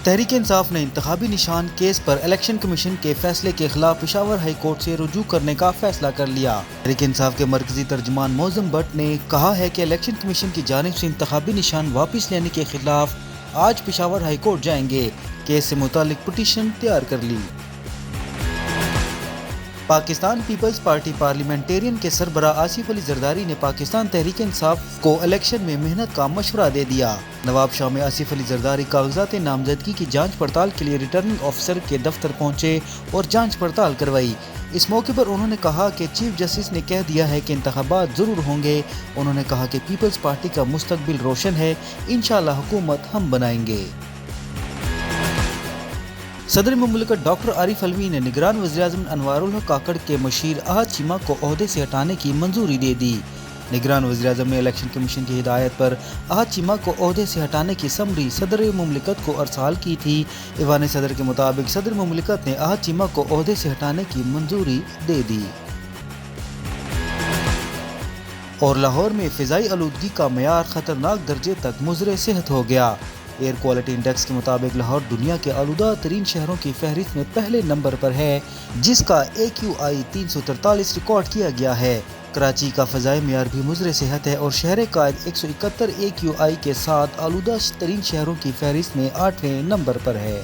تحریک انصاف نے انتخابی نشان کیس پر الیکشن کمیشن کے فیصلے کے خلاف پشاور ہائی کورٹ سے رجوع کرنے کا فیصلہ کر لیا۔ تحریک انصاف کے مرکزی ترجمان معظم بٹ نے کہا ہے کہ الیکشن کمیشن کی جانب سے انتخابی نشان واپس لینے کے خلاف آج پشاور ہائی کورٹ جائیں گے۔ کیس سے متعلق پٹیشن تیار کر لی۔ پاکستان پیپلز پارٹی پارلیمنٹیرین کے سربراہ آصف علی زرداری نے پاکستان تحریک انصاف کو الیکشن میں محنت کا مشورہ دے دیا۔ نواب شاہ میں آصف علی زرداری کاغذات نامزدگی کی جانچ پڑتال کے لیے ریٹرننگ آفیسر کے دفتر پہنچے اور جانچ پڑتال کروائی۔ اس موقع پر انہوں نے کہا کہ چیف جسٹس نے کہہ دیا ہے کہ انتخابات ضرور ہوں گے۔ انہوں نے کہا کہ پیپلز پارٹی کا مستقبل روشن ہے، انشاءاللہ حکومت ہم بنائیں گے۔ صدر مملکت ڈاکٹر عارف علوی نے نگران وزیراعظم انوار الحق کاکڑ کے مشیر احد چیمہ کو عہدے سے ہٹانے کی منظوری دے دی۔ نگران وزیراعظم نے الیکشن کمیشن کی ہدایت پر احد چیمہ کو عہدے سے ہٹانے کی سمری صدر مملکت کو ارسال کی تھی۔ ایوان صدر کے مطابق صدر مملکت نے احد چیمہ کو عہدے سے ہٹانے کی منظوری دے دی۔ اور لاہور میں فضائی آلودگی کا معیار خطرناک درجے تک مضر صحت ہو گیا۔ ایئر کوالٹی انڈیکس کے مطابق لاہور دنیا کے آلودہ ترین شہروں کی فہرست میں پہلے نمبر پر ہے، جس کا AQI 343 ریکارڈ کیا گیا ہے۔ کراچی کا فضائی معیار بھی مضر صحت ہے اور شہر قائد 171 AQI کے ساتھ آلودہ ترین شہروں کی فہرست میں 8ویں نمبر پر ہے۔